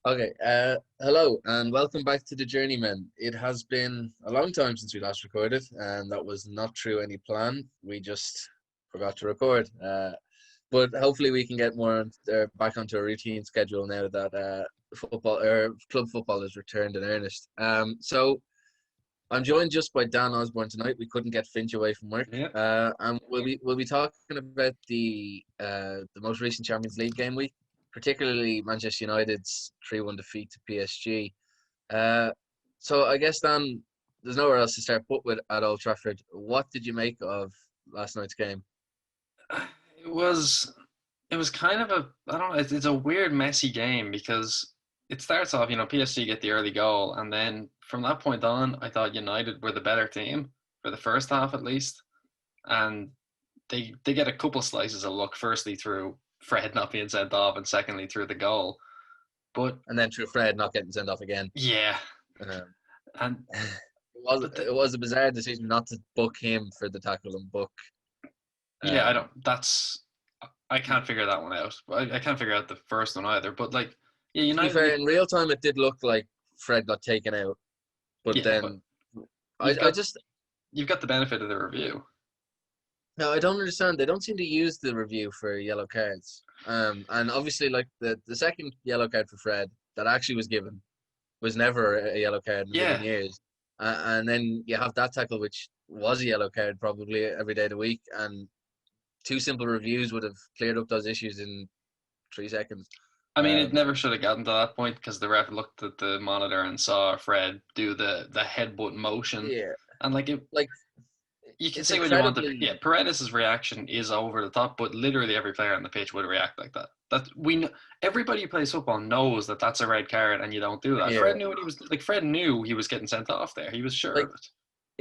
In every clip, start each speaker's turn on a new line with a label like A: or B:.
A: Okay, hello and welcome back to the Journeyman. It has been a long time since we last recorded, and that was not through any plan. We just forgot to record. But hopefully we can get back onto a routine schedule now that football or club football has returned in earnest. So I'm joined just by Dan Osborne tonight. We couldn't get Finch away from work,
B: Yeah.
A: and we'll be talking about the most recent Champions League game week, particularly Manchester United's 3-1 defeat to PSG. So I guess, Dan, there's nowhere else to start but with at Old Trafford. What did you make of last night's game?
B: It was it was kind of I don't know, it's a weird messy game because it starts off, PSG get the early goal, and then from that point on I thought United were the better team for the first half at least. And they get a couple slices of luck, firstly through Fred not being sent off and secondly through the goal. But
A: And then through Fred not getting sent off again.
B: yeah,
A: Um,
B: and but
A: it was a bizarre decision not to book him for the tackle and book.
B: yeah,
A: Um,
B: I can't figure that one out. I can't figure out the first one either. But like, yeah,
A: to be
B: United,
A: fair, in real time, it did look like Fred got taken out, but
B: yeah, but
A: then I,
B: you've
A: I
B: got
A: just
B: you've got the benefit of the review.
A: no, I don't understand. They don't seem to use the review for yellow cards. And obviously, like the second yellow card for Fred that actually was given was never a yellow card in a million
B: Yeah,
A: years. And then you have that tackle, which was a yellow card probably every day of the week, and two simple reviews would have cleared up those issues in 3 seconds.
B: I mean, it
A: Um,
B: never should have gotten to that point because the ref looked at the monitor and saw Fred do the headbutt motion,
A: yeah,
B: and like
A: like
B: you can
A: it's
B: say what you want. Yeah,
A: incredibly
B: Paredes's reaction is over the top, but literally every player on the pitch would react like that. That we know, everybody who plays football knows that that's a red card, and you don't do that.
A: yeah,
B: Fred knew what he was like. Fred knew he was getting sent off there. He was sure
A: like
B: of it.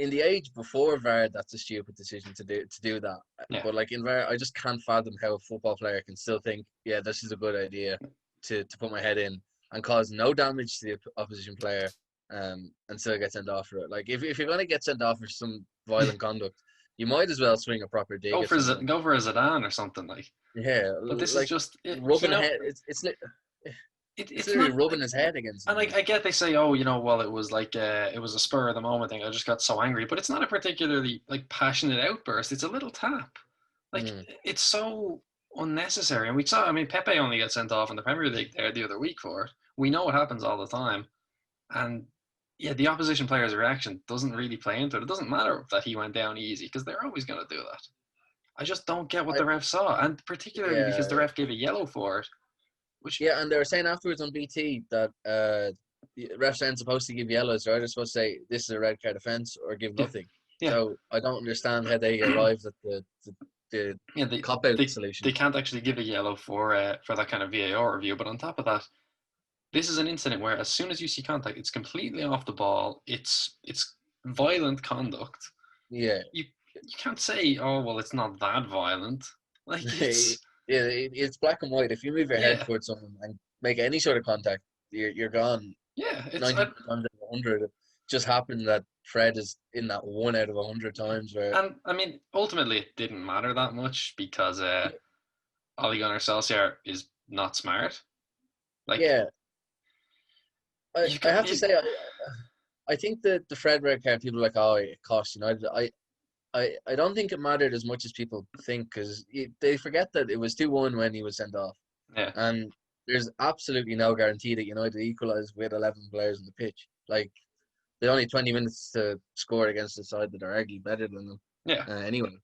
A: in the age before VAR, that's a stupid decision to do that.
B: Yeah,
A: But like in VAR, I just can't fathom how a football player can still think, yeah, this is a good idea to put my head in and cause no damage to the opposition player, and still get sent off for it. Like if you're gonna get sent off for some violent conduct, you might as well swing a proper dig at someone.
B: go for a Zidane or something like.
A: Yeah,
B: But this is
A: like
B: just
A: rubbing head. It's
B: it's
A: literally
B: not
A: rubbing
B: like.
A: his head against
B: And
A: someone.
B: like I get they say, oh, well, it was like it was a spur of the moment thing. I just got so angry, but it's not a particularly like passionate outburst. It's a little tap. Like
A: Mm.
B: it's so unnecessary. And we saw. I mean, Pepe only got sent off in the Premier League there the other week for it. We know what happens all the time, and yeah, the opposition player's reaction doesn't really play into it. It doesn't matter that he went down easy because they're always going to do that. I just don't get what
A: I
B: the ref saw, and particularly because
A: yeah
B: the ref gave a yellow for it, which
A: yeah, and they were saying afterwards on BT that the refs aren't supposed to give yellows. They're either supposed to say this is a red card offence or give
B: yeah,
A: nothing.
B: yeah.
A: So I don't understand how they arrived at the
B: Yeah,
A: cop out
B: they
A: solution.
B: can't actually give a yellow for that kind of VAR review. But on top of that, this is an incident where as soon as you see contact, it's completely off the ball. It's violent conduct.
A: Yeah,
B: You can't say, oh well, it's not that violent. Like
A: yeah,
B: it's
A: it's black and white. If you move your head
B: yeah
A: towards someone and make any sort of contact, you're gone.
B: yeah it's
A: 99 times out of 100. It just happened that Fred is in that one out of 100 times where
B: and I mean ultimately it didn't matter that much because Ole Gunnar Solskjaer is not smart. Like
A: yeah, I,
B: you
A: I
B: got
A: have to
B: you,
A: say I think that the Fred red card people are like, oh, it cost United. I don't think it mattered as much as people think because they forget that it was 2-1 when he was sent off,
B: yeah.
A: and there's absolutely no guarantee that United equalise with 11 players on the pitch. Like they only 20 minutes to score against a side that are arguably better than them
B: Yeah,
A: anyway.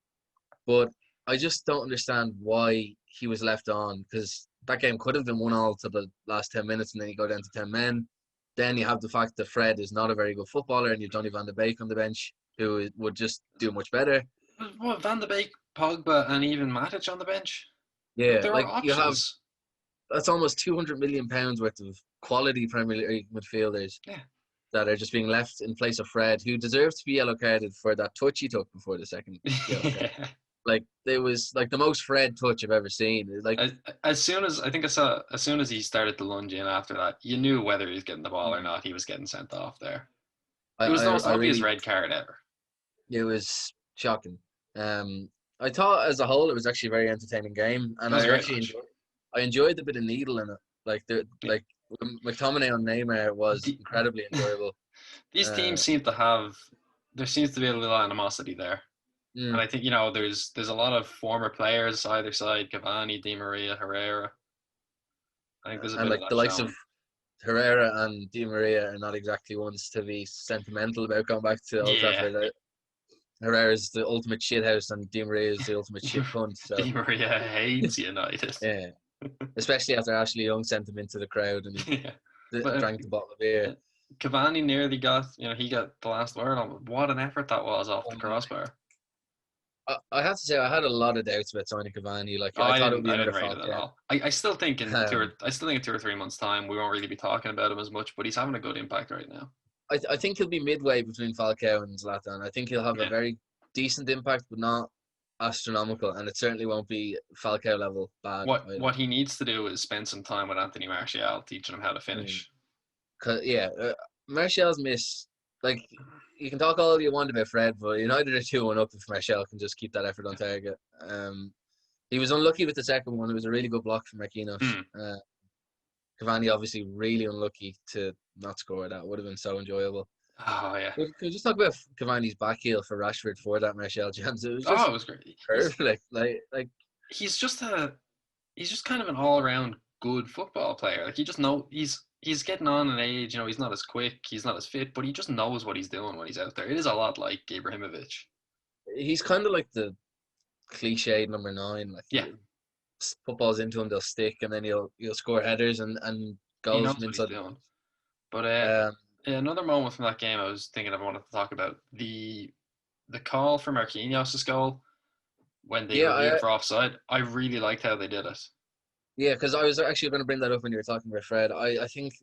A: But I just don't understand why he was left on because that game could have been 1-1 to the last 10 minutes and then you go down to 10 men. Then you have the fact that Fred is not a very good footballer and you've Donny van de Beek on the bench who would just do much better.
B: what Van de Beek, Pogba, and even Matic on the bench. Like
A: Yeah,
B: there are
A: like you have
B: options.
A: that's almost £200 million worth of quality Premier League midfielders
B: Yeah,
A: that are just being left in place of Fred, who deserves to be yellow carded for that touch he took before the second yellow card.
B: yeah.
A: Like it was like the most Fred touch I've ever seen. Like
B: As soon as I think I saw, as soon as he started to lunge in after that, you knew whether he was getting the ball or not. He was getting sent off there.
A: I,
B: It was the
A: I,
B: most
A: I
B: obvious
A: really
B: red card ever.
A: it was shocking. I thought as a whole it was actually a very entertaining game,
B: It
A: and
B: was a
A: I
B: great
A: actually
B: match.
A: I enjoyed the bit of needle in it. Like the
B: Yeah,
A: like McTominay on Neymar was
B: The,
A: incredibly enjoyable.
B: these
A: Uh,
B: teams seem to have there seems to be a little animosity there. And
A: mm,
B: I think, there's a lot of former players either side, Cavani, Di Maria, Herrera. I think there's a
A: and
B: bit of
A: like the
B: that
A: likes of
B: showing.
A: Herrera and Di Maria are not exactly ones to be sentimental about going back to Old
B: Yeah.
A: Trafford. Herrera is the ultimate shithouse, and Di Maria is the ultimate shit cunt. So
B: Di Maria hates United.
A: yeah, especially after Ashley Young sent him into the crowd and he
B: Yeah. But
A: drank the bottle of beer.
B: Cavani nearly got, he got the last word on it. What an effort that was off the
A: Um,
B: crossbar.
A: I have to say I had a lot of doubts about signing Cavani. Like
B: Oh,
A: I
B: I
A: thought it would
B: didn't
A: be
B: I
A: another
B: didn't rate it at
A: Falcao.
B: all. I still think
A: Um,
B: I still think in 2 or 3 months' time we won't really be talking about him as much, but he's having a good impact right now.
A: I think he'll be midway between Falcao and Zlatan. I think he'll have a
B: Yeah.
A: very decent impact, but not astronomical, and it certainly won't be Falcao level bad either.
B: What he needs to do is spend some time with Anthony Martial, teaching him how to
A: Mm.
B: finish.
A: Yeah, Martial's miss. Like you can talk all you want about Fred, but United are 2-1 up if Martial can just keep that effort on target. He was unlucky with the second one. It was a really good block from Marquinhos.
B: Hmm.
A: Cavani obviously really unlucky to not score. That would have been so enjoyable.
B: Oh yeah.
A: But can we just talk about Cavani's back heel for Rashford for that Martial chance? It was
B: Oh,
A: just
B: it was great.
A: perfect. Like
B: He's just he's just kind of an all around good football player. Like, you just know he's getting on in age. He's not as quick, he's not as fit, but he just knows what he's doing when he's out there. It is a lot like Ibrahimovic.
A: he's kind of like the cliched number 9. Like
B: Yeah,
A: footballs into him, they'll stick, and then he'll score headers and
B: he
A: goals
B: knows
A: from
B: what he's
A: inside the
B: doing.
A: box.
B: But
A: Um,
B: another moment from that game I was thinking I wanted to talk about the call for Marquinhos' goal when they
A: yeah,
B: reviewed it for offside. I really liked how they did it.
A: yeah, because I was actually going to bring that up when you were talking about Fred. I think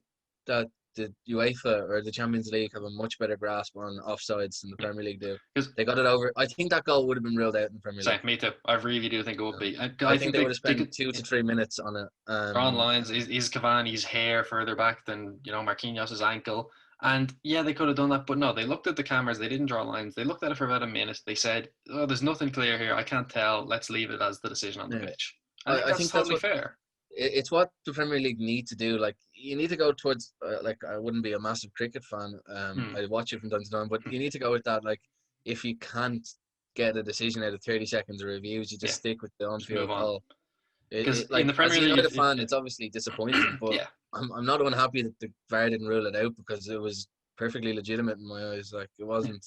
A: that the UEFA or the Champions League have a much better grasp on offsides than the
B: Yeah,
A: Premier League do.
B: because
A: They got it over. I think that goal would have been ruled out in the Premier
B: same,
A: League.
B: me too. I really do think it would be.
A: I
B: I
A: think
B: think
A: they would have
B: they
A: spent
B: could.
A: 2 to 3 minutes on it.
B: Drawn lines. Is Cavani's hair further back than Marquinhos' ankle? And yeah, they could have done that, but no, they looked at the cameras. They didn't draw lines. They looked at it for about a minute. They said, "Oh, there's nothing clear here. I can't tell. Let's leave it as the decision on the
A: Yeah,
B: pitch." I think
A: I
B: that's
A: think that's
B: totally
A: what
B: fair.
A: it's what the Premier League need to do. Like you need to go towards like I wouldn't be a massive cricket fan.
B: Hmm.
A: I watch it from time to time, but you need to go with that. Like if you can't get a decision out of 30 seconds of reviews, you just
B: Yeah,
A: stick with the
B: just move
A: on-field
B: on.
A: call.
B: Because in
A: Like
B: the
A: as
B: Premier
A: a
B: League,
A: United
B: if
A: fan, it's obviously disappointing, but
B: yeah,
A: I'm not unhappy that the VAR didn't rule it out because it was perfectly legitimate in my eyes. Like it wasn't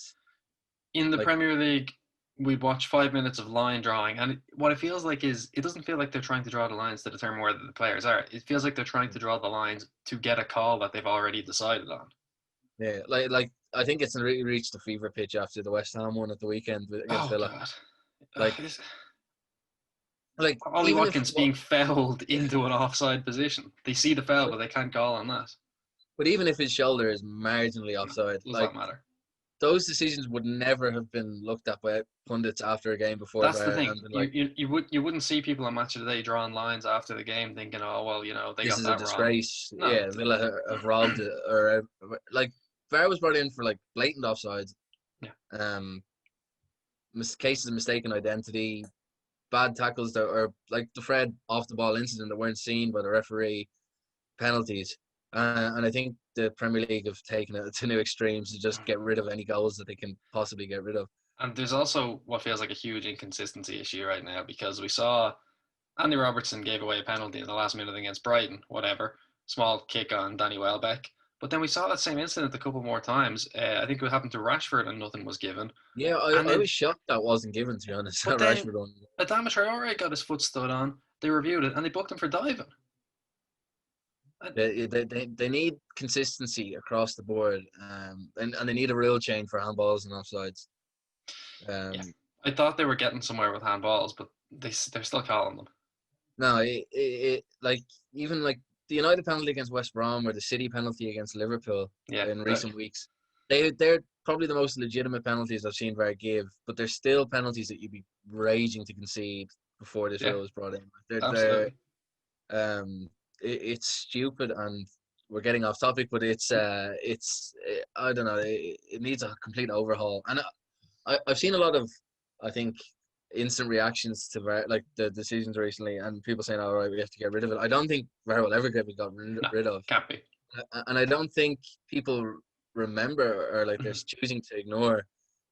B: in the
A: like
B: Premier League, we'd watch 5 minutes of line drawing, and what it feels like is it doesn't feel like they're trying to draw the lines to determine where the players are. It feels like they're trying to draw the lines to get a call that they've already decided on.
A: yeah, like I think it's really reached the fever pitch after the West Ham one at the weekend against
B: Oh
A: Villa.
B: God.
A: Like
B: This, Ollie
A: even if
B: Watkins being fouled into an offside position. They see the foul,
A: but,
B: but they can't call on that.
A: but even if his shoulder is marginally offside,
B: Does
A: like
B: that matter?
A: those decisions would never have been looked at by pundits after a game before
B: That's the
A: VAR
B: thing.
A: and been like,
B: You wouldn't see people on Match of the Day drawing lines after the game, thinking, "Oh well, they
A: this
B: got
A: is a
B: that wrong."
A: disgrace.
B: No,
A: Yeah, Villa have robbed it, or like VAR was brought in for like blatant offsides,
B: yeah,
A: um, cases of mistaken identity, bad tackles that are like the Fred off the ball incident that weren't seen by the referee, penalties. And I think the Premier League have taken it to new extremes to just get rid of any goals that they can possibly get rid of.
B: and there's also what feels like a huge inconsistency issue right now because we saw Andy Robertson gave away a penalty in the last minute against Brighton, whatever, small kick on Danny Welbeck. But then we saw that same incident a couple more times. I think it happened to Rashford and nothing was given.
A: Yeah,
B: And
A: I
B: then
A: was shocked that wasn't given, to be honest.
B: But
A: That
B: then
A: Rashford one.
B: Adama Traore got his foot stood on. They reviewed it and they booked him for diving. And
A: They need consistency across the board, and they need a rule change for handballs and offsides.
B: yeah,
A: Um,
B: I thought they were getting somewhere with handballs, but they're still calling them.
A: no, like even like the United penalty against West Brom or the City penalty against Liverpool
B: Yeah,
A: in recent weeks, they're probably the most legitimate penalties I've seen VAR give, but they're still penalties that you'd be raging to concede before this
B: yeah,
A: rule was brought in. They're
B: absolutely.
A: it's stupid and we're getting off topic, but it's I don't know, it needs a complete overhaul. And I've seen a lot of, I think, instant reactions to VAR, like the decisions recently, and people saying, "All right, we have to get rid of it." I don't think VAR will ever get
B: No,
A: rid of,
B: can't be.
A: and I don't think people remember or like they're choosing to ignore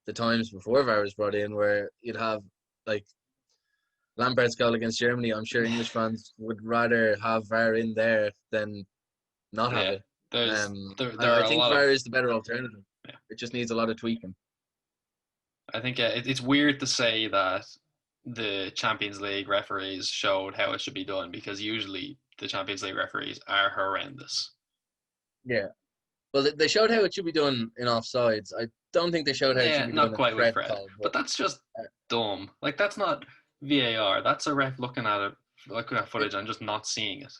A: the times before VAR was brought in, where you'd have like Lampard's goal against Germany. I'm sure English fans would rather have VAR in there than not have
B: Yeah,
A: it.
B: there are
A: I
B: a
A: think
B: lot of
A: VAR is the better alternative.
B: yeah.
A: It just needs a lot of tweaking.
B: I think it's weird to say that the Champions League referees showed how it should be done because usually the Champions League referees are horrendous.
A: Yeah. Well, they showed how it should be done in offsides. I don't think they showed how it should
B: Yeah,
A: be
B: not
A: done in the
B: quite with
A: Fred
B: Fred,
A: call. But
B: but that's just
A: uh,
B: dumb. Like that's not VAR. That's a ref looking at it, looking at
A: in,
B: footage and just not seeing it.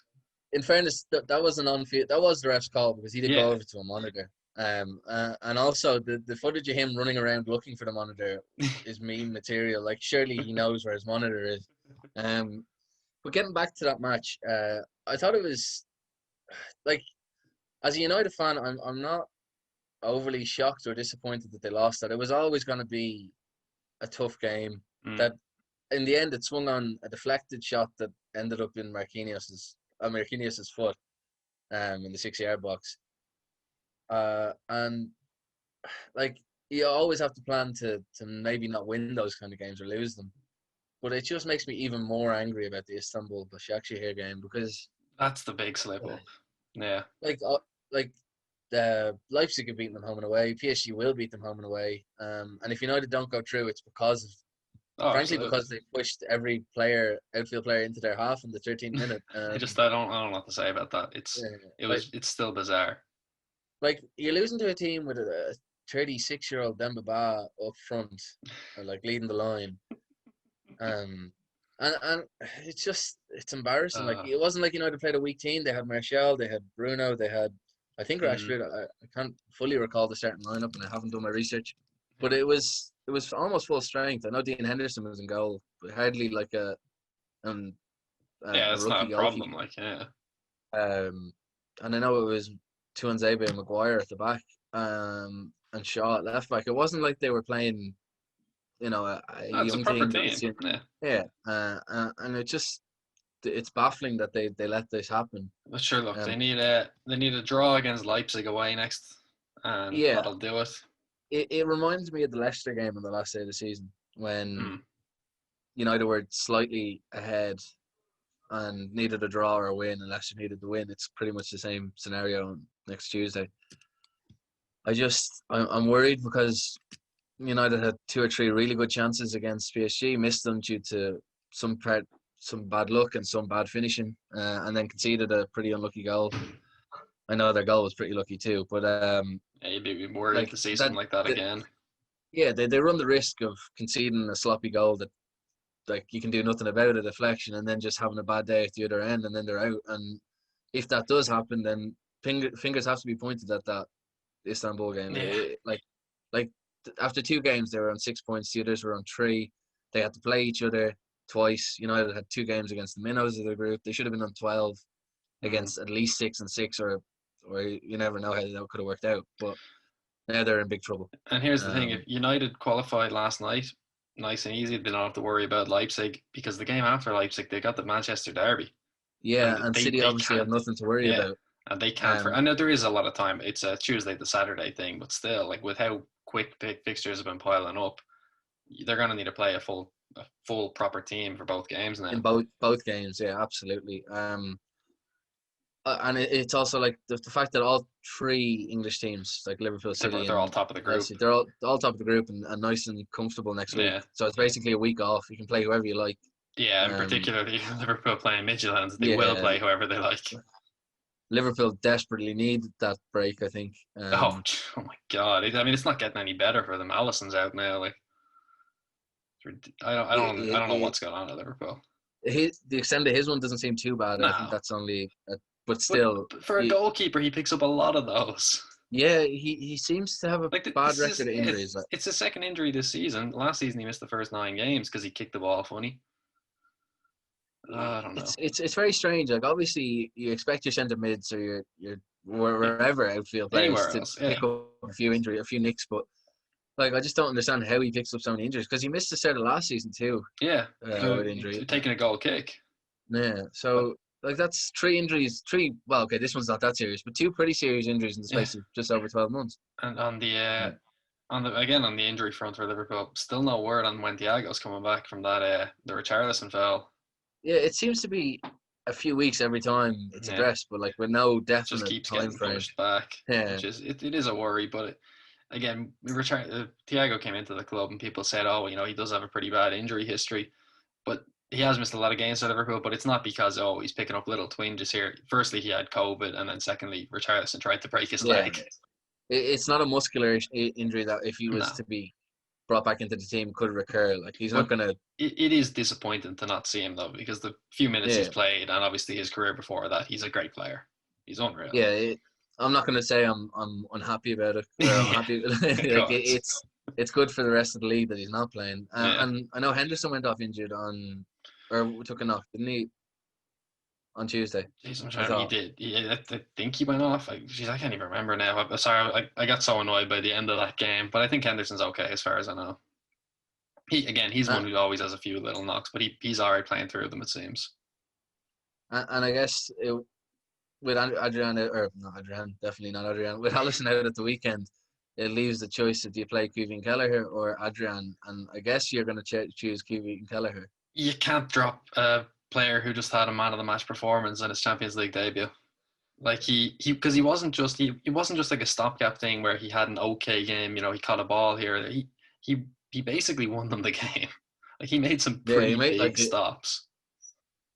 A: in fairness, that was an on-field. That was the ref's call because he did go
B: Yeah,
A: over to a monitor. And also the footage of him running around looking for the monitor is meme material. Like surely he knows where his monitor is. Um, but getting back to that match, I thought it was like as a United fan, I'm not overly shocked or disappointed that they lost that. It was always going to be a tough game.
B: mm.
A: That in the end it swung on a deflected shot that ended up in Marquinhos's foot in the 6 yard box. And like you always have to plan to maybe not win those kind of games or lose them. But it just makes me even more angry about the Istanbul Başakşehir game because
B: That's the big slip up. Yeah,
A: like like Leipzig have beaten them home and away. PSG will beat them home and away. And if United don't go through, it's because of
B: oh,
A: frankly
B: absolutely.
A: because they pushed every outfield player into their half in the 13th minute.
B: I don't know what to say about that.
A: Like
B: It's still bizarre.
A: like you're losing to a team with a 36-year-old Demba Ba up front, like leading the line. And it's embarrassing. Like
B: Uh,
A: it wasn't like United played a weak team. They had Martial, they had Bruno, they had I think
B: mm,
A: Rashford. I can't fully recall the starting lineup, and I haven't done my research. But it was almost full strength. I know Dean Henderson was in goal, but hardly like um,
B: yeah,
A: a
B: it's not
A: rookie
B: a problem.
A: goalkeeper.
B: Like, yeah,
A: And I know it was Tuanzebe and Maguire at the back, and Shaw at left back. It wasn't like they were playing, a
B: no, it's a
A: young
B: proper
A: team that was
B: team.
A: in.
B: Yeah,
A: Yeah, and it's baffling that they let this happen.
B: but sure, look,
A: Um,
B: they need a draw against Leipzig away next, and
A: yeah,
B: that'll do it.
A: it reminds me of the Leicester game on the last day of the season when
B: Mm.
A: United were slightly ahead and needed a draw or a win, and Leicester needed the win. It's pretty much the same scenario next Tuesday. I'm worried because United had two or three really good chances against PSG, missed them due to some bad luck and some bad finishing, and then conceded a pretty unlucky goal. I know their goal was pretty lucky too, but
B: Yeah, you'd be worried
A: like
B: to see
A: that,
B: something like that again.
A: yeah, they run the risk of conceding a sloppy goal that like you can do nothing about, a deflection, and then just having a bad day at the other end, and then they're out. And if that does happen, then fingers have to be pointed at that Istanbul game.
B: Yeah,
A: Like after two games, they were on 6 points. The others were on three. They had to play each other twice. United had two games against the minnows of the group. They should have been on 12
B: mm.
A: against at least 6-6, or you never know how that could have worked out. But now they're in big trouble.
B: And here's the thing: if
A: Um,
B: United qualified last night, nice and easy, they don't have to worry about Leipzig because the game after Leipzig, they got the Manchester Derby,
A: yeah,
B: and
A: and City
B: they
A: obviously have
B: can't.
A: nothing to worry
B: Yeah,
A: about.
B: and they can't. I
A: Um,
B: know there is a lot of time. It's a Tuesday to Saturday thing, but still, like with how quick fixtures have been piling up, they're gonna need to play a full proper team for both games
A: in
B: now.
A: both games, yeah, absolutely. And it's also like the fact that all three English teams, like Liverpool, City,
B: They're all
A: and
B: top of the group.
A: Chelsea, they're all top of the group and nice and comfortable next week.
B: Yeah,
A: So it's basically a week off. You can play whoever you like.
B: yeah. In
A: Um,
B: particular, Liverpool playing Midtjylland, they will
A: yeah,
B: play whoever they like.
A: Liverpool desperately need that break, I think.
B: Oh, oh my God! I mean, it's not getting any better for them. Allison's out now. Like, I don't know what's going on at Liverpool.
A: The extent of his one doesn't seem too bad. I think
B: No,
A: that's only, but
B: but
A: still,
B: for a goalkeeper, he picks up a lot of those.
A: yeah, he seems to have a
B: Like
A: bad
B: this is
A: record of injuries. Like,
B: it's his second injury this season. Last season, he missed the first 9 games because he kicked the ball funny. I don't know.
A: it's very strange. Like obviously, you expect your centre mids or your wherever outfield players
B: Anywhere
A: to
B: else,
A: pick
B: yeah.
A: up a few nicks, but Like, I just don't understand how he picks up so many injuries because he missed the start of last season too
B: Yeah,
A: with injury.
B: taking a goal kick.
A: Yeah,
B: But
A: so like that's 3 injuries. Well, okay, this one's not that serious, but 2 pretty serious injuries in the
B: yeah,
A: space of just over 12 months.
B: and
A: Yeah,
B: on the injury front for Liverpool, still no word on when Thiago's coming back from that the Richarlison foul.
A: yeah, it seems to be a few weeks every time it's
B: Yeah,
A: addressed, but like with no
B: just
A: definite
B: keeps
A: time
B: getting
A: frame.
B: pushed back,
A: Yeah,
B: which is it is a worry. But again, Thiago came into the club and people said, oh, he does have a pretty bad injury history, but he has missed a lot of games for Liverpool. But it's not because he's picking up little twinges here. Firstly, he had COVID, and then secondly, Richarlison tried to break his
A: yeah.
B: leg.
A: It's not a muscular injury that if he was
B: No,
A: to be brought back into the team could recur. Like he's not
B: but
A: gonna.
B: it is disappointing to not see him though, because the few minutes he's
A: Yeah,
B: played, and obviously his career before that, he's a great player. He's unreal.
A: yeah. I'm not gonna say I'm unhappy about it or I'm
B: Yeah,
A: happy.
B: of
A: Like
B: course.
A: it's good for the rest of the league that he's not playing.
B: Yeah.
A: And I know Henderson went off injured or took a knock, didn't he, on Tuesday?
B: Jeez, I'm
A: I
B: sure he
A: thought.
B: did. Yeah, I think he went off. I can't even remember now. I'm sorry, I got so annoyed by the end of that game. But I think Henderson's okay as far as I know. He's
A: Uh,
B: one who always has a few little knocks, but he's alright playing through them, it seems.
A: and I guess with Adrian or not Adrian, definitely not Adrian. With Allison out at the weekend, it leaves the choice of do you play Caoimhín Kelleher or Adrian, and I guess you're going to choose Caoimhín Kelleher.
B: You can't drop a player who just had a man of the match performance in his Champions League debut. Like because he wasn't just he wasn't just like a stopgap thing where he had an okay game. He caught a ball here. He basically won them the game. Like he made some
A: Yeah, he
B: pretty
A: made
B: big stops.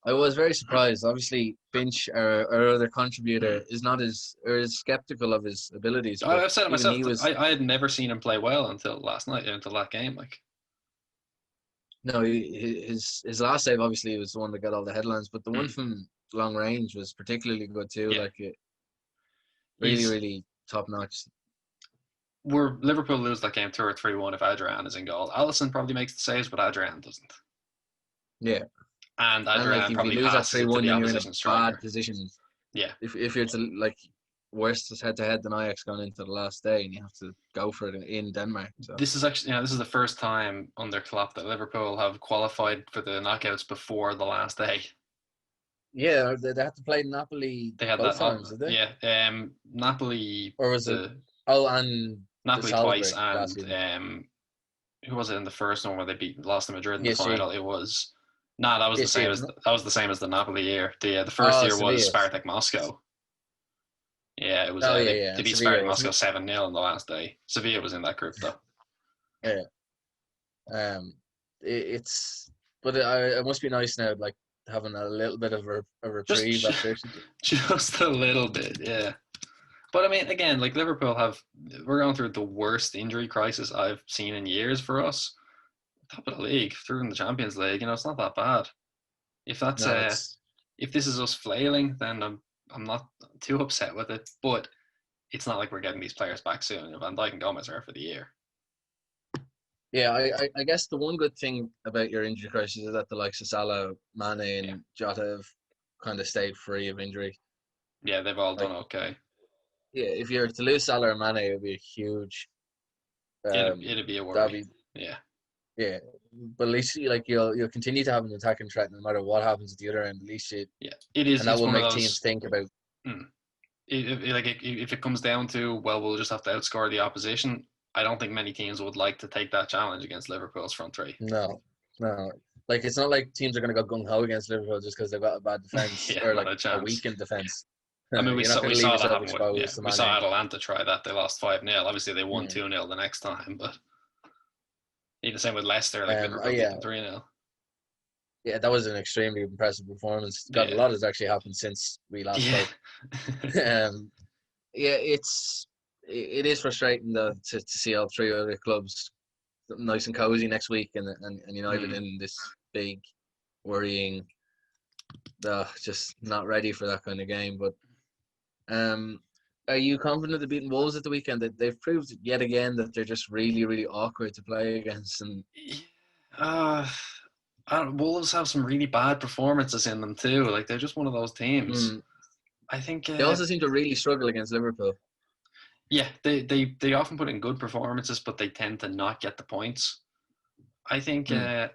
A: I was very surprised. Obviously, Finch, our other contributor,
B: Hmm.
A: is not as skeptical of his abilities, but
B: I've said it
A: even
B: myself.
A: he was.
B: I had never seen him play well until last night, until that game. Like,
A: No, his last save obviously was the one that got all the headlines, but the one
B: hmm,
A: from long range was particularly good too.
B: yeah,
A: Like it really,
B: he's
A: really top notch.
B: were Liverpool lose that game 2 or 3-1 if Adrian is in goal. Alisson probably makes the saves, but Adrian doesn't.
A: Yeah,
B: And
A: and like
B: Adrian
A: if you
B: probably
A: lose that
B: passes it to
A: 3-1,
B: the
A: then you're in a
B: opposition
A: bad
B: striker.
A: position.
B: Yeah.
A: If you're to like worse head to head than Ajax going into the last day, and you have to go for it in Denmark. So
B: This is the first time under Klopp that Liverpool have qualified for the knockouts before the last day.
A: yeah, they had to play Napoli
B: They had
A: both
B: that,
A: times, did they?
B: yeah. Napoli,
A: Or was it?
B: the
A: Oh, and the
B: Napoli twice,
A: Salzburg last
B: and
A: season.
B: who was it in the first one where they lost to Madrid in the
A: PSG.
B: final? It was that was the
A: PSG,
B: same as
A: wasn't it?
B: the Napoli year. The first
A: Oh,
B: year was
A: Sevilla.
B: Spartak Moscow. Yeah, it was.
A: Oh yeah,
B: They
A: yeah,
B: beat
A: Sevilla,
B: Spartak
A: wasn't
B: Moscow
A: it?
B: 7-0 in the last day. Sevilla was in that group though.
A: Yeah. Um, it's but it must be nice now, like having a little bit of a reprieve
B: Just
A: after.
B: just a little bit, yeah. But I mean, again, like we're going through the worst injury crisis I've seen in years for us. Top of the league, through in the Champions League, it's not that bad. If that's
A: No, it's
B: if this is us flailing, then I'm not too upset with it. But it's not like we're getting these players back soon. Van Dijk and Gomez are for the year.
A: yeah. I guess the one good thing about your injury crisis is that the likes of Salah, Mane,
B: Yeah,
A: and Jota have kind of stayed free of injury.
B: yeah, they've all done
A: Like,
B: okay.
A: yeah, if you're to lose Salah or Mane, it would be a huge.
B: It'd be a
A: That'd
B: worry.
A: be
B: Yeah,
A: yeah. But at least like you'll continue to have an attacking threat no matter what happens at the other end. At least it
B: yeah, it is.
A: and that
B: It's
A: will
B: one of
A: make teams
B: those.
A: think about.
B: Mm, if it comes down to, well, we'll just have to outscore the opposition. I don't think many teams would like to take that challenge against Liverpool's front three.
A: No, no. Like it's not like teams are going to go gung ho against Liverpool just because they've got a bad defense
B: Yeah,
A: or
B: not
A: like
B: a
A: a
B: chance.
A: weakened defense.
B: I mean,
A: You're not going
B: we
A: to leave
B: saw that
A: yourself
B: happen with, yeah,
A: exposed to
B: we saw
A: Mane.
B: Atalanta try that. They lost 5-0. Obviously, they won
A: Mm.
B: 2-0 the next time, but even same with Leicester, like
A: Oh
B: Liverpool beat
A: yeah,
B: them 3-0.
A: yeah. That was an extremely impressive performance. God, a
B: Yeah,
A: lot has actually happened since we last
B: yeah,
A: spoke. Yeah, it is frustrating though to see all three other clubs nice and cozy next week and United
B: mm.
A: in this big worrying. Just not ready for that kind of game, but. Um, are you confident of beating Wolves at the weekend? That they've proved yet again that they're just really, really awkward to play against, and
B: Uh, Wolves have some really bad performances in them too. Like they're just one of those teams.
A: mm,
B: I think
A: they also seem to really struggle against Liverpool.
B: Yeah, they often put in good performances, but they tend to not get the points. I think.
A: Hmm.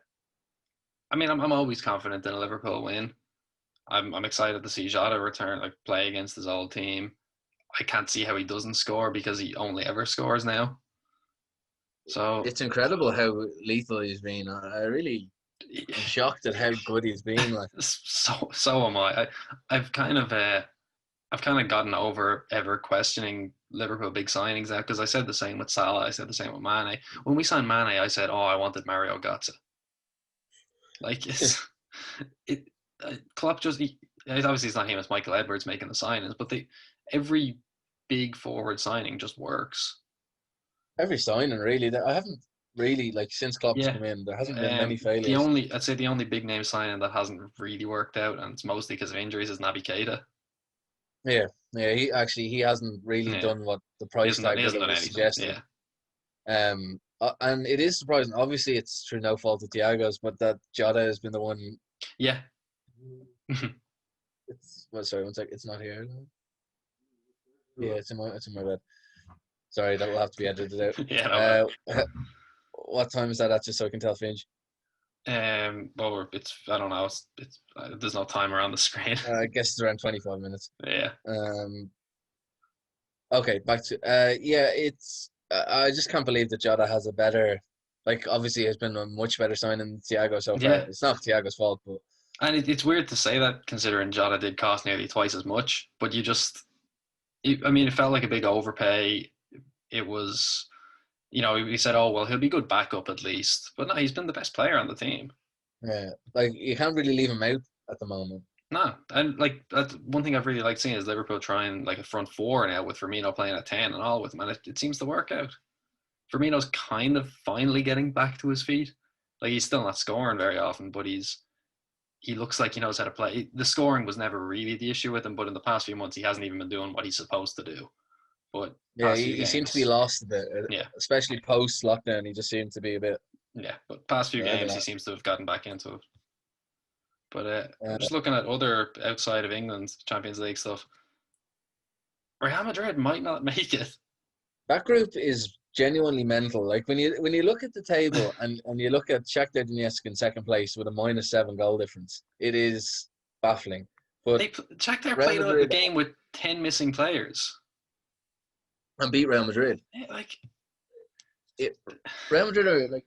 B: I mean, I'm always confident in a Liverpool win. I'm excited to see Jota return, like play against his old team. I can't see how he doesn't score because he only ever scores now. So
A: It's incredible how lethal he's been. I really am shocked at how good he's been. Like,
B: so am I. I've kind of gotten over ever questioning Liverpool big signings now because I said the same with Salah. I said the same with Mane. When we signed Mane, I said, "Oh, I wanted Mario Götze." Like it. Klopp obviously it's not him. It's Michael Edwards making the signings, but every big forward signing just works.
A: every signing really. I haven't really like since Klopp's
B: Yeah.
A: come in. There hasn't been many failures.
B: The only big name signing that hasn't really worked out, and it's mostly because of injuries, is Naby Keita.
A: Yeah, yeah. He hasn't really
B: Yeah,
A: done what the price tag
B: he
A: would
B: hasn't
A: have
B: done anything.
A: suggested.
B: Yeah,
A: And it is surprising. Obviously, it's through no fault of Thiago's, but that Jota has been the one.
B: yeah,
A: It's well, sorry, one sec. It's not here. Yeah, it's in my bed. Sorry, that'll have to be edited out.
B: yeah. No,
A: What time is that at? Just so I can tell Finch.
B: well, I don't know. There's no timer on the screen.
A: I guess it's around 25 minutes.
B: Yeah,
A: Um, okay, back to yeah. It's I just can't believe that Jota has a better, like obviously has been a much better signing than Thiago so far.
B: yeah.
A: It's not Thiago's fault, but
B: And it's weird to say that considering Jota did cost nearly twice as much, but I mean, it felt like a big overpay. It was, we said, oh well, he'll be good backup at least, but no, he's been the best player on the team.
A: yeah, like you can't really leave him out at the moment.
B: No, and like that's one thing I've really liked seeing is Liverpool trying like a front four now with Firmino playing at 10 and all with him, and it seems to work out. Firmino's kind of finally getting back to his feet. Like he's still not scoring very often, but he looks like he knows how to play. The scoring was never really the issue with him, but in the past few months he hasn't even been doing what he's supposed to do. But
A: Yeah,
B: past few
A: he seemed to be
B: games,
A: lost a bit,
B: yeah,
A: especially post lockdown. He just seemed to be a bit.
B: yeah. But past few
A: I don't
B: games he
A: know.
B: seems to have gotten back into it. But I'm
A: Uh,
B: just looking at other outside of England Champions League stuff. Real Madrid might not make it.
A: that group is genuinely mental. Like when you look at the table and you look at Shakhtar Donetsk in second place with a -7 goal difference, it is baffling. But
B: Shakhtar
A: Real
B: played a
A: Madrid
B: game with 10 missing players.
A: and beat Real Madrid.
B: Like
A: It, Real Madrid are like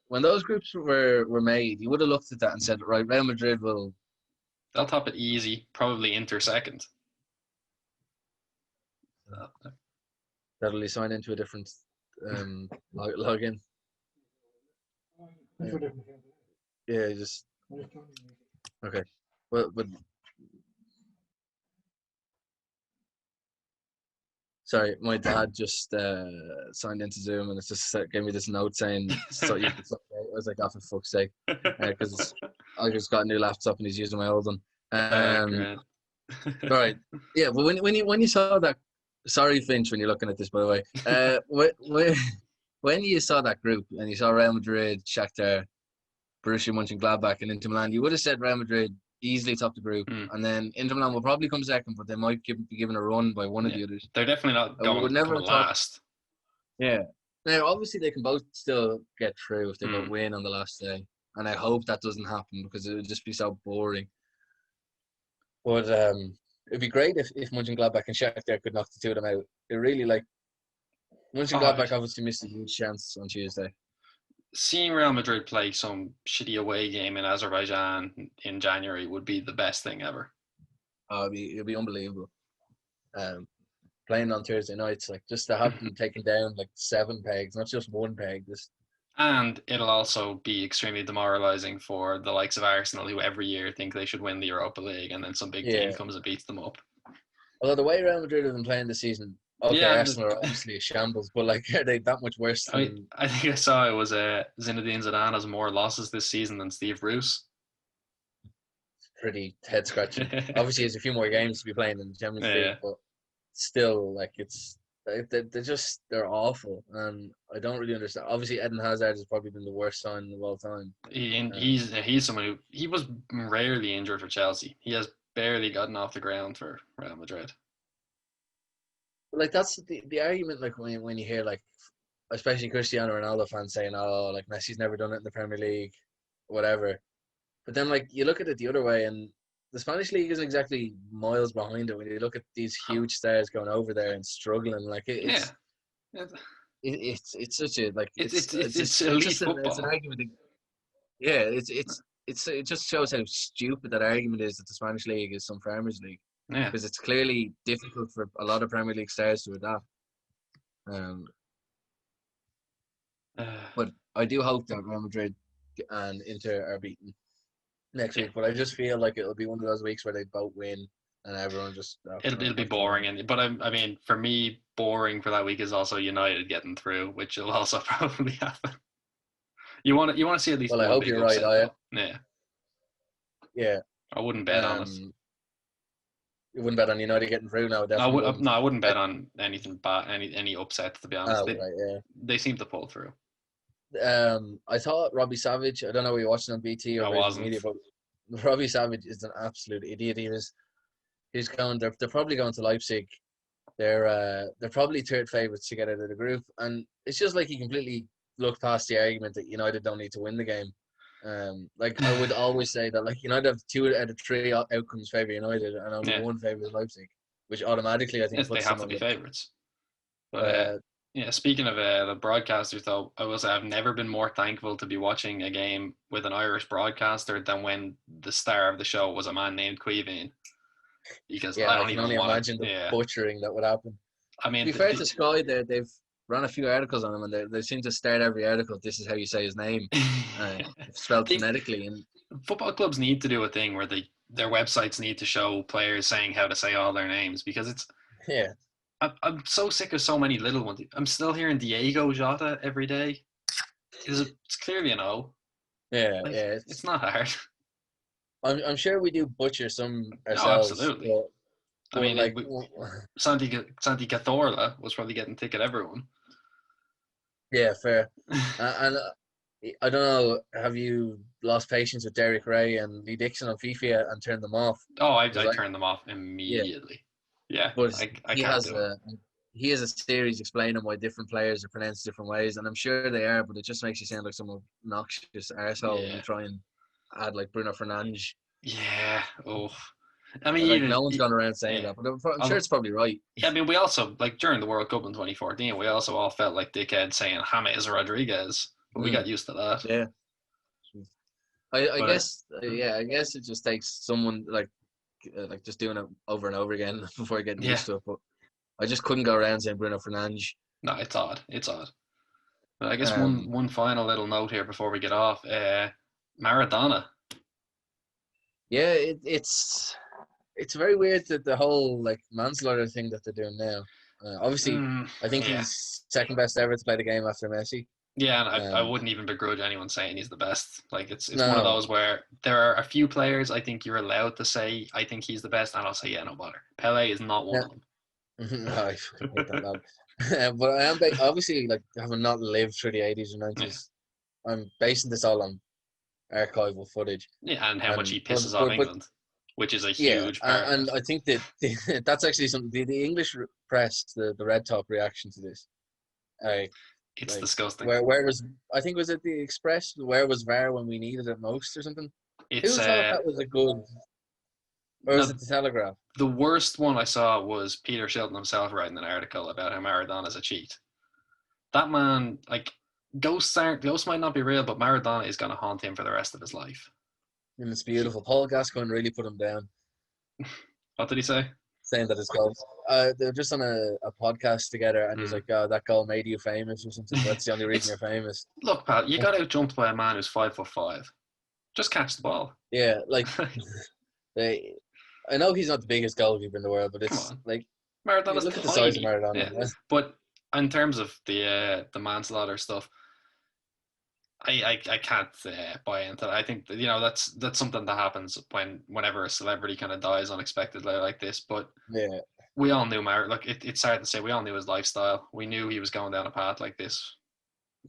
A: when those groups were made, you would have looked at that and said, right, Real Madrid will.
B: they'll top it easy. Probably Inter second.
A: That'll sign into a different login. Yeah, just okay. Well, but sorry, my dad just signed into Zoom and it's just gave me this note saying, "So you can." I was like, "Oh, for fuck's sake," because I just got a new laptop and he's using my old one.
B: Great.
A: All right, yeah. But when you saw that, sorry, Finch, when you're looking at this, by the way, when you saw that group and you saw Real Madrid, Shakhtar, Borussia Mönchengladbach, and Inter Milan, you would have said Real Madrid easily top the group, and then Inter Milan will probably come second, but they might be given a run by one of the others.
B: They're definitely not
A: We would never
B: coming
A: have thought.
B: last.
A: Yeah. Now, obviously, they can both still get through if they both
B: Mm.
A: win on the last day, and I hope that doesn't happen because it would just be so boring. But it'd be great if Mönchengladbach and Shakhtar could knock the two of them out. It really like Mönchengladbach obviously missed a huge chance on Tuesday.
B: Seeing Real Madrid play some shitty away game in Azerbaijan in January would be the best thing ever.
A: It'd be unbelievable. Playing on Thursday nights, like just to have them taken down like 7 pegs, not just 1 peg.
B: And it'll also be extremely demoralising for the likes of Arsenal, who every year think they should win the Europa League, and then some big team comes and beats them up.
A: Although the way Real Madrid have been playing this season, okay, Arsenal are obviously a shambles, but like are they that much worse than?
B: I think I saw it was Zinedine Zidane has more losses this season than Steve Bruce.
A: Pretty head scratching. Obviously, there's a few more games to be playing in the Champions League, but still, like they're awful, and I don't really understand. Obviously, Eden Hazard has probably been the worst signing of all time.
B: He's someone he was rarely injured for Chelsea. He has barely gotten off the ground for Real Madrid.
A: like that's the argument. Like when you hear like, especially Cristiano Ronaldo fans saying, "Oh, like Messi's never done it in the Premier League, whatever." But then like you look at it the other way, and the Spanish league isn't exactly miles behind it. When you look at these huge stars going over there and struggling, like
B: Yeah,
A: it's such a like
B: it's elite
A: it's an
B: football.
A: argument. Yeah, it just shows how stupid that argument is that the Spanish league is some farmers league,
B: Yeah.
A: because it's clearly difficult for a lot of Premier League stars to adapt. Um, but I do hope that Real Madrid and Inter are beaten next
B: Yeah.
A: week. But I just feel like it'll be one of those weeks where they both win and everyone just
B: It'll be boring, but I mean, for me, boring for that week is also United getting through, which will also probably happen. You want to see at least
A: Well, I
B: one
A: hope
B: big
A: you're right.
B: upset, though. Yeah,
A: Yeah.
B: I wouldn't bet on us.
A: You wouldn't bet on United getting through now, definitely wouldn't.
B: No, I wouldn't bet on anything bad, any upset. To be honest,
A: Right, yeah.
B: They seem to pull through.
A: I thought Robbie Savage. I don't know if you're watching on BT or
B: I
A: Virgin
B: wasn't.
A: Media, but Robbie Savage is an absolute idiot. He's going. They're probably going to Leipzig. They're probably third favourites to get out of the group, and it's just like he completely looked past the argument that United don't need to win the game. Like I would always say that like United have 2 out of 3 outcomes favour United, and only one favours Leipzig, which automatically I think
B: they
A: puts
B: have
A: them
B: to be
A: on
B: favourites. But yeah, speaking of the broadcasters, though, I will say I've never been more thankful to be watching a game with an Irish broadcaster than when the star of the show was a man named Caoimhín. Because I don't
A: can
B: even
A: only
B: want
A: imagine the butchering that would happen.
B: I mean,
A: to be fair to Sky, they've run a few articles on him, and they seem to start every article. This is how you say his name, spelled phonetically. And
B: football clubs need to do a thing where their websites need to show players saying how to say all their names, because it's I'm so sick of so many little ones. I'm still hearing Diego Jota every day. It's clearly an O.
A: Yeah,
B: it's not hard.
A: I'm sure we do butcher some
B: ourselves.
A: Oh,
B: absolutely. I mean, like Santi Cazorla was probably getting ticket everyone.
A: Yeah, fair. And I don't know, have you lost patience with Derek Ray and Lee Dixon on FIFA and turned them off?
B: Oh, I turned them off immediately. Yeah,
A: but
B: I can't do it.
A: He has a series explaining why different players are pronounced different ways, and I'm sure they are, but it just makes you sound like some obnoxious arsehole when you try and add like Bruno Fernandes.
B: Yeah. Oh. I mean,
A: like no one's gone around saying that, but I'm sure it's probably right.
B: Yeah, I mean, we also, like during the World Cup in 2014, we also all felt like dickheads saying James Rodriguez, but we got used to that.
A: Yeah. I guess it just takes someone like just doing it over and over again before getting used to it. But I just couldn't go around saying Bruno Fernandes.
B: No, it's odd. But I guess one final little note here before we get off. Maradona.
A: Yeah, it's very weird that the whole like manslaughter thing that they're doing now. Obviously, I think he's second best ever to play the game after Messi.
B: Yeah, and I wouldn't even begrudge anyone saying he's the best. Like it's one of those where there are a few players I think you're allowed to say I think he's the best, and I'll say no bother. Pele is not one of them.
A: No, I hate that lad. But I am obviously like having not lived through the 80s or 90s. Yeah. I'm basing this all on archival footage.
B: Yeah, and how much he pisses off England, which is a huge part.
A: And I think that that's actually something. The English press, the red top reaction to this.
B: It's disgusting.
A: Where was I think was it the Express? Where was VAR when we needed it most, or something? Who thought that was a good? Or was it the Telegraph?
B: The worst one I saw was Peter Shilton himself writing an article about how Maradona's a cheat. That man, like ghosts might not be real, but Maradona is going to haunt him for the rest of his life.
A: And it's beautiful. Paul Gascoigne really put him down.
B: What did he say?
A: Saying that his goals. They're just on a podcast together, and he's like, "Oh, that goal made you famous," or something. That's the only reason you're famous.
B: Look, pal, you got out jumped by a man who's 5'5". Just catch the ball.
A: Yeah, like I know he's not the biggest goalkeeper in the world, but it's like
B: Maradona's
A: look at the size of Maradona.
B: Yeah. But in terms of the manslaughter stuff, I can't buy into that. I think that, that's something that happens whenever a celebrity kind of dies unexpectedly like this. But we all knew it's hard to say. We all knew his lifestyle. We knew he was going down a path like this.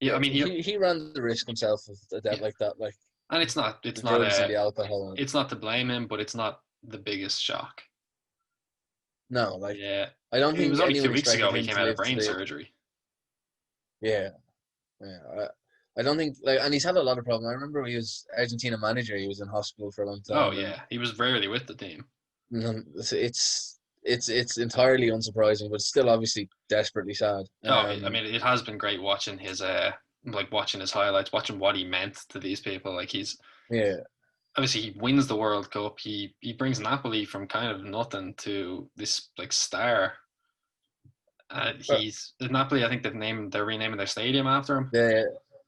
B: Yeah, I mean
A: he ran the risk himself of a death like that. Like,
B: and it's not
A: the alcohol.
B: It's not to blame him, but it's not the biggest shock.
A: No, like
B: Yeah.
A: I don't
B: It was
A: think
B: only
A: anyone
B: 2 weeks
A: expected
B: ago he
A: him
B: came
A: to
B: out of
A: live to
B: brain
A: the.
B: surgery.
A: Yeah, yeah. I don't think like, and he's had a lot of problems. I remember when he was Argentina manager. He was in hospital for a long
B: Oh
A: time, and
B: yeah, he was rarely with the team.
A: it's entirely unsurprising, but still obviously desperately sad.
B: Oh, I mean, it has been great watching his watching his highlights, watching what he meant to these people. Like he's
A: Yeah,
B: obviously he wins the World Cup. He brings Napoli from kind of nothing to this like star.
A: uh,
B: He's Napoli. I think they're renaming their stadium after him.
A: yeah.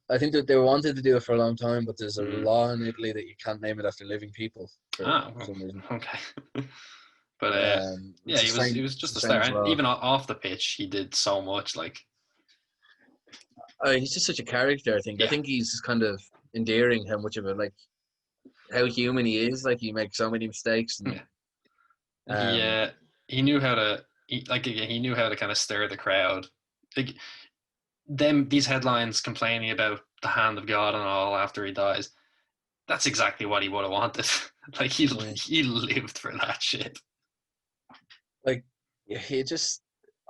A: I think that they wanted to do it for a long time, but there's a
B: Mm.
A: law in Italy that you can't name it after living people for
B: Oh,
A: some reason.
B: okay. But yeah,
A: It's a
B: he
A: strange,
B: was
A: it's
B: just
A: a
B: a star,
A: strange
B: and
A: law.
B: even off the pitch, he did so much. Like
A: He's just such a character. I think. I
B: yeah,
A: think he's just kind of endearing how much of it, like how human he is. Like he makes so many mistakes, and
B: yeah. He
A: um,
B: he knew how to he knew how to kind of stir the crowd. Like them these headlines complaining about the hand of God and all after he dies. That's exactly what he would have wanted. Like
A: yeah,
B: he lived for that shit.
A: like yeah, he just.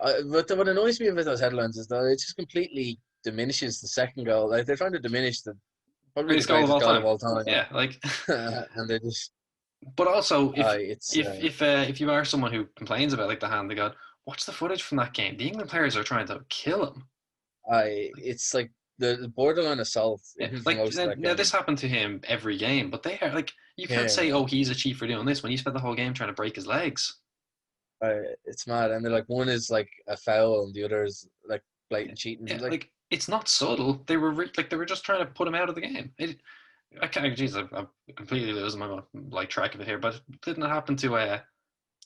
A: But what annoys me about those headlines is that it just completely diminishes the second goal. Like they're trying to diminish the probably the
B: Greatest goal of
A: greatest
B: all
A: goal of
B: time.
A: all time,
B: Yeah, like
A: and they just.
B: but also
A: It's
B: if you are someone who complains about like the hand of God, watch the footage from that game. The England players are trying to kill him. Like,
A: it's like the borderline assault
B: yeah,
A: even for
B: like
A: most of that
B: now this
A: game.
B: happened to him every game, but they are like you can't
A: Yeah,
B: say, oh, he's a cheat for doing this when he spent the whole game trying to break his legs.
A: it's mad, and they're like one is like a foul, and the other is like blatant cheating.
B: Yeah,
A: Like,
B: like it's not subtle. They were just trying to put him out of the game. I can't. Jeez, I'm completely losing my like track of it here. But didn't it happen to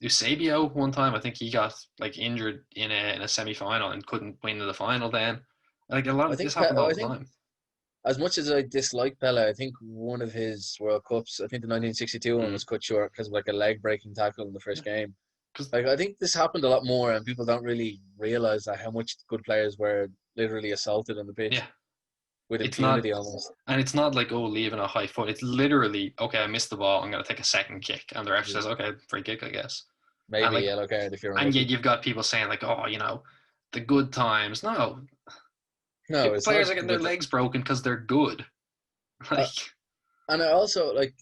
B: Eusebio one time? I think he got like injured in a semi final and couldn't win the final. Then like a lot
A: I
B: of this
A: think
B: happened all
A: I
B: the
A: think
B: time.
A: as much as I dislike Pele, I think one of his World Cups, I think the 1962 one
B: Mm.
A: was cut short because of like a leg breaking tackle in the first game.
B: Because
A: Like I think this happened a lot more, and people don't really realize that how much good players were literally assaulted on the
B: yeah,
A: pitch with
B: it's not
A: impunity almost.
B: and it's not like oh leaving a high foot. It's literally okay. I missed the ball. I'm gonna take a second kick, and the ref says okay, free kick, I guess. And
A: Maybe a
B: like
A: yellow card if you're
B: and yet
A: unlucky.
B: you've got people saying like oh the good times. No,
A: No, it's not
B: players are getting their
A: good.
B: legs broken because they're good. Like
A: And I also like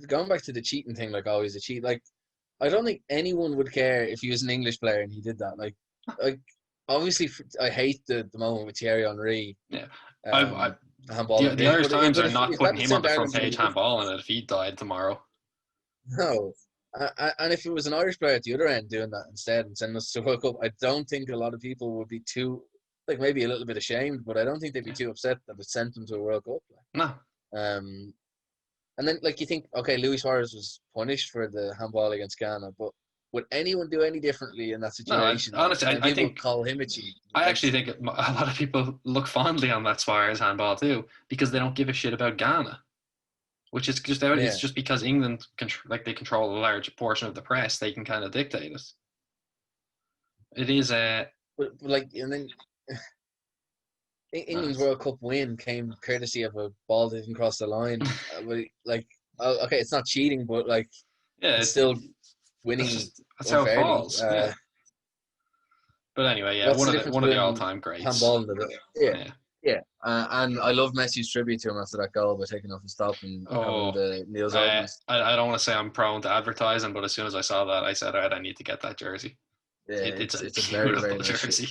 A: going back to the cheating thing, like always a cheat. Like I don't think anyone would care if he was an English player and he did that. Like obviously I hate the moment with Thierry Henry,
B: yeah, I
A: um, handball in
B: the
A: this.
B: Irish Times
A: But
B: are not
A: if that
B: putting
A: had
B: him on
A: sent
B: the front
A: Ireland to the
B: page handball and if he died tomorrow.
A: no, and if it was an Irish player at the other end doing that instead and sending us to World Cup, I don't think a lot of people would be too like maybe a little bit ashamed, but I don't think they'd be
B: Yeah.
A: too upset that it sent them to a World Cup.
B: No,
A: Um, And then, like, you think, okay, Luis Suarez was punished for the handball against Ghana, but would anyone do any differently in that
B: no.
A: situation?
B: Honestly,
A: And
B: I
A: people
B: think
A: call him a cheat.
B: I
A: Like,
B: actually think a lot of people look fondly on that Suarez handball too because they don't give a shit about Ghana, which is just out. It's
A: yeah,
B: just because England they control a large portion of the press, they can kind of dictate it. It is a
A: but like, and then
B: no,
A: England's World Cup win came courtesy of a ball that didn't cross the line. Like, okay, it's not cheating, but like,
B: yeah,
A: it's still
B: that's
A: winning
B: just that's how it
A: unfairly.
B: falls. Yeah, but anyway, yeah,
A: What's the difference
B: one of the all
A: between
B: time greats.
A: handball and the yeah?
B: Yeah.
A: Yeah, and I love Messi's tribute to him after that goal by taking off his top and having
B: Oh,
A: the Niels Ognes.
B: I don't want to say I'm prone to advertising, but as soon as I saw that, I said, all right, I need to get that jersey.
A: Yeah,
B: It's a
A: it's a very
B: beautiful
A: very nice
B: jersey.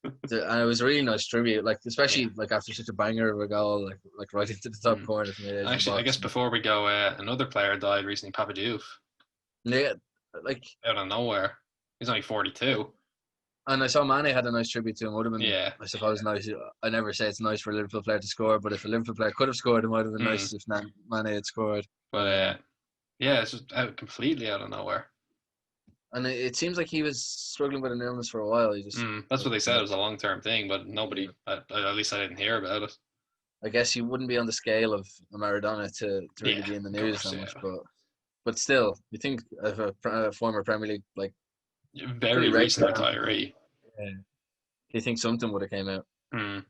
A: and it was a really nice tribute, like
B: Yeah.
A: especially like after such a banger of a goal, like right into the top
B: Mm.
A: corner from the edge of the
B: Actually, I
A: box.
B: guess before we go, another player died recently, Papa Diouf,
A: Yeah, like,
B: out of nowhere. He's only 42.
A: and I saw Mane had a nice tribute to him. Would have been,
B: Yeah.
A: I suppose, nice. I never say it's nice for a Liverpool player to score, but if a Liverpool player could have scored, it might have been
B: Mm.
A: nice if Mane had scored.
B: But yeah, it's just completely out of nowhere.
A: And it seems like he was struggling with an illness for a while. He just,
B: That's what they said. It was a long-term thing, but nobody, at least I didn't hear about it.
A: I guess he wouldn't be on the scale of a Maradona to really
B: Yeah,
A: be in the
B: of
A: news
B: course,
A: that
B: yeah.
A: much, but still, you think of a former Premier League like pretty
B: Very recent
A: regular.
B: retiree.
A: Yeah. You think something would have came out?
B: Mm.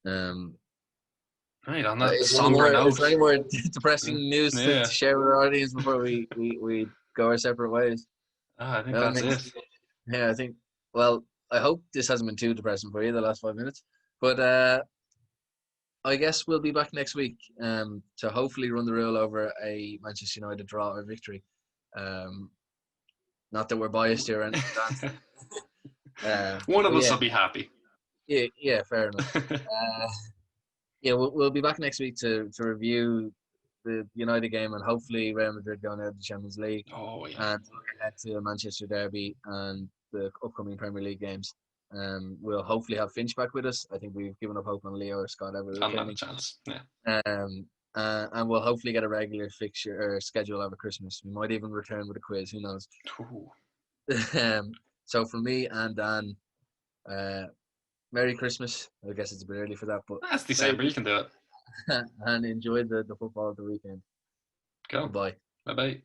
A: Um,
B: Right, on that
A: is
B: somber
A: there any
B: note.
A: more depressing news to
B: Yeah.
A: share with our audience before we go our separate ways?
B: I think
A: Well,
B: that's
A: next,
B: it.
A: yeah, I think. Well, I hope this hasn't been too depressing for you the last 5 minutes, but I guess we'll be back next week to hopefully run the rule over a Manchester United draw or victory. Um, not that we're biased here or anything,
B: One
A: but
B: of us
A: yeah,
B: will be happy.
A: yeah, fair enough. Uh, yeah, we'll be back next week to review the United game and hopefully Real Madrid going out of the Champions League
B: Oh yeah,
A: and look ahead to the Manchester derby and the upcoming Premier League games. We'll hopefully have Finch back with us. I think we've given up hope on Leo or Scott ever
B: not a
A: returning.
B: chance. Yeah.
A: Um, and we'll hopefully get a regular fixture or schedule over Christmas. We might even return with a quiz. Who knows?
B: Ooh.
A: So for me and Dan, uh, Merry Christmas. I guess it's a bit early for that, but
B: That's
A: Merry
B: December. You can
A: Christmas
B: do it.
A: and enjoy the football of the weekend.
B: Go.
A: Goodbye.
B: Bye bye.